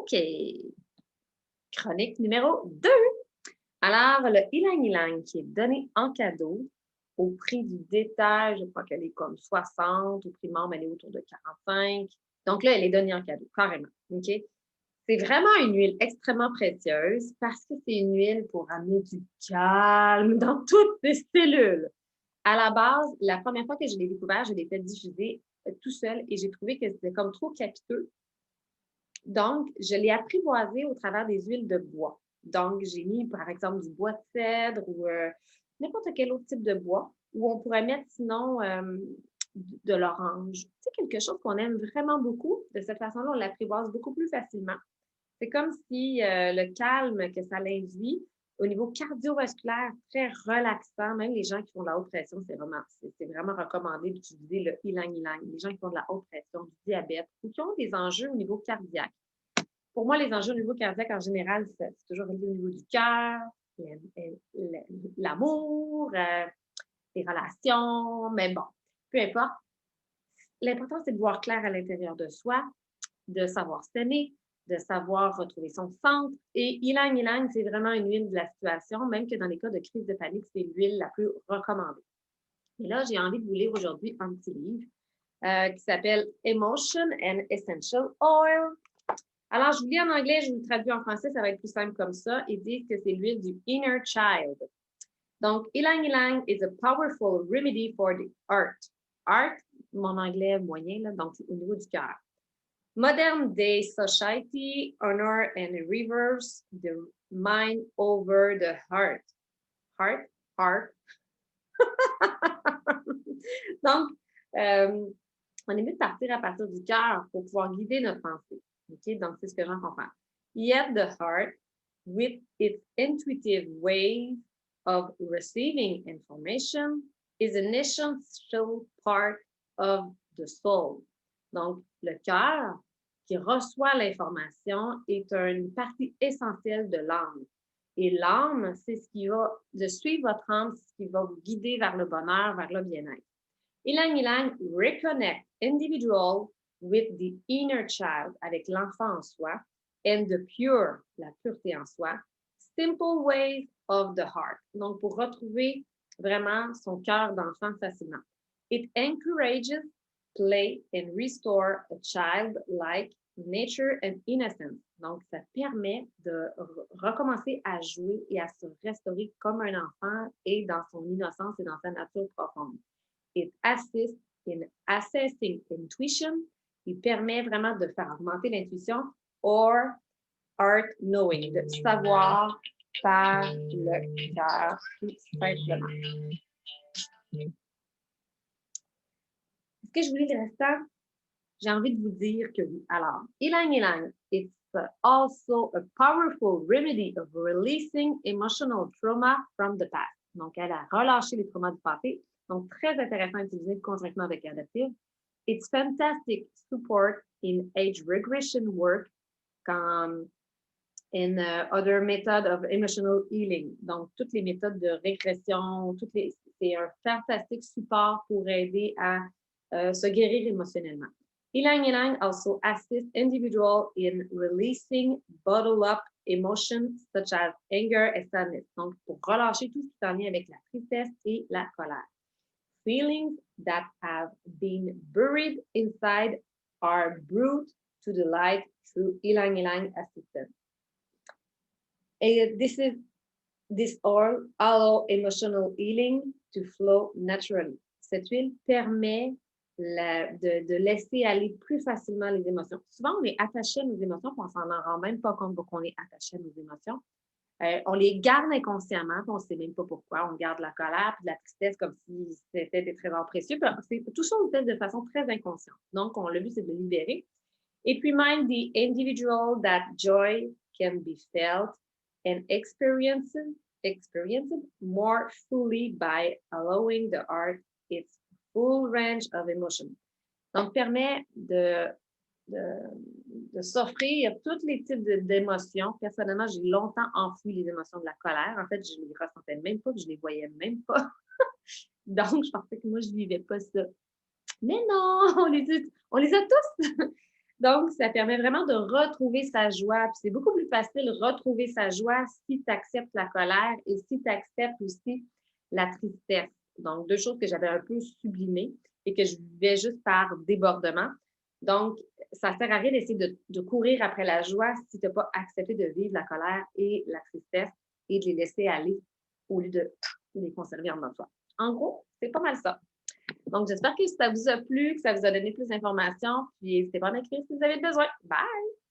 OK. Chronique numéro 2. Alors, le ylang-ylang qui est donné en cadeau au prix du détail, je crois qu'elle est comme 60, au prix membre, elle est autour de 45. Donc là, elle est donnée en cadeau, carrément. OK? C'est vraiment une huile extrêmement précieuse parce que c'est une huile pour amener du calme dans toutes les cellules. À la base, la première fois que je l'ai découvert, je l'ai fait diffuser tout seul et j'ai trouvé que c'était comme trop capiteux. Donc, je l'ai apprivoisé au travers des huiles de bois. Donc, j'ai mis, par exemple, du bois de cèdre ou n'importe quel autre type de bois, ou on pourrait mettre sinon de l'orange. Tu sais, quelque chose qu'on aime vraiment beaucoup. De cette façon-là, on l'apprivoise beaucoup plus facilement. C'est comme si le calme que ça l'induit au niveau cardiovasculaire, très relaxant. Même les gens qui font de la haute pression, c'est vraiment recommandé d'utiliser le ylang-ylang. Les gens qui font de la haute pression, du diabète ou qui ont des enjeux au niveau cardiaque. Pour moi, les enjeux au niveau cardiaque, en général, c'est toujours lié au niveau du cœur, l'amour, les relations, mais bon, peu importe. L'important, c'est de voir clair à l'intérieur de soi, de savoir s'aimer, de savoir retrouver son centre. Et ylang-ylang, c'est vraiment une huile de la situation, même que dans les cas de crise de panique, c'est l'huile la plus recommandée. Et là, j'ai envie de vous lire aujourd'hui un petit livre qui s'appelle Emotion and Essential Oil. Alors, je vous lis en anglais, je vous le traduis en français, ça va être plus simple comme ça. Ils disent que c'est l'huile du inner child. Donc, ylang-ylang is a powerful remedy for the heart. Heart, mon anglais moyen, là, donc au niveau du cœur. Modern day society honor and reverse the mind over the heart. Heart, heart. Donc, on est mieux de partir à partir du cœur pour pouvoir guider notre pensée. OK? Donc, c'est ce que j'en comprends. Yet the heart, with its intuitive way of receiving information, is an essential part of the soul. Donc, le cœur qui reçoit l'information est une partie essentielle de l'âme. Et l'âme, c'est ce qui va, de suivre votre âme, c'est ce qui va vous guider vers le bonheur, vers le bien-être. Ylang-ylang reconnect individual with the inner child, avec l'enfant en soi, and the pure, la pureté en soi, simple ways of the heart. Donc, pour retrouver vraiment son cœur d'enfant facilement. It encourages play and restore a child-like nature and innocence. Donc, ça permet de recommencer à jouer et à se restaurer comme un enfant et dans son innocence et dans sa nature profonde. It assists in assessing intuition. Il permet vraiment de faire augmenter l'intuition or art knowing, de savoir par le cœur, tout simplement. Est-ce que je vous lis le restant? J'ai envie de vous dire que oui. Alors, ylang-ylang, it's also a powerful remedy of releasing emotional trauma from the past. Donc, elle a relâché les traumas du passé. Donc, très intéressant à utiliser conjointement avec Adaptive. It's fantastic support in age regression work in other methods of emotional healing. Donc, toutes les méthodes de régression, c'est un fantastique support pour aider à se guérir émotionnellement. Ylang-ylang also assists individuals in releasing bottled up emotions such as anger and sadness. Donc, pour relâcher tout ce qui est en lien avec la tristesse et la colère. Feelings that have been buried inside are brought to the light through ylang-ylang assistance. And this all allow emotional healing to flow naturally. Cette huile permet de laisser aller plus facilement les émotions. Souvent, on est attaché à nos émotions, puis on s'en rend même pas compte qu'on est attaché à nos émotions. On les garde inconsciemment, puis on ne sait même pas pourquoi. On garde la colère, puis la tristesse comme si c'était des trésors précieux. Tout ça, on le fait de façon très inconsciente. Donc, le but, c'est de le libérer. It reminds the individual that joy can be felt and experienced more fully by allowing the heart its full range of emotion. Donc, permet de s'offrir tous les types d'émotions. Personnellement, j'ai longtemps enfoui les émotions de la colère. En fait, je ne les ressentais même pas, je ne les voyais même pas. Donc, je pensais que moi, je ne vivais pas ça. Mais non, on les a tous. Donc, ça permet vraiment de retrouver sa joie. Puis c'est beaucoup plus facile de retrouver sa joie si tu acceptes la colère et si tu acceptes aussi la tristesse. Donc, deux choses que j'avais un peu sublimées et que je vivais juste par débordement. Donc, ça ne sert à rien d'essayer de courir après la joie si tu n'as pas accepté de vivre la colère et la tristesse et de les laisser aller au lieu de les conserver en toi. En gros, c'est pas mal ça. Donc, j'espère que ça vous a plu, que ça vous a donné plus d'informations. Puis, n'hésitez pas à m'écrire si vous avez besoin. Bye!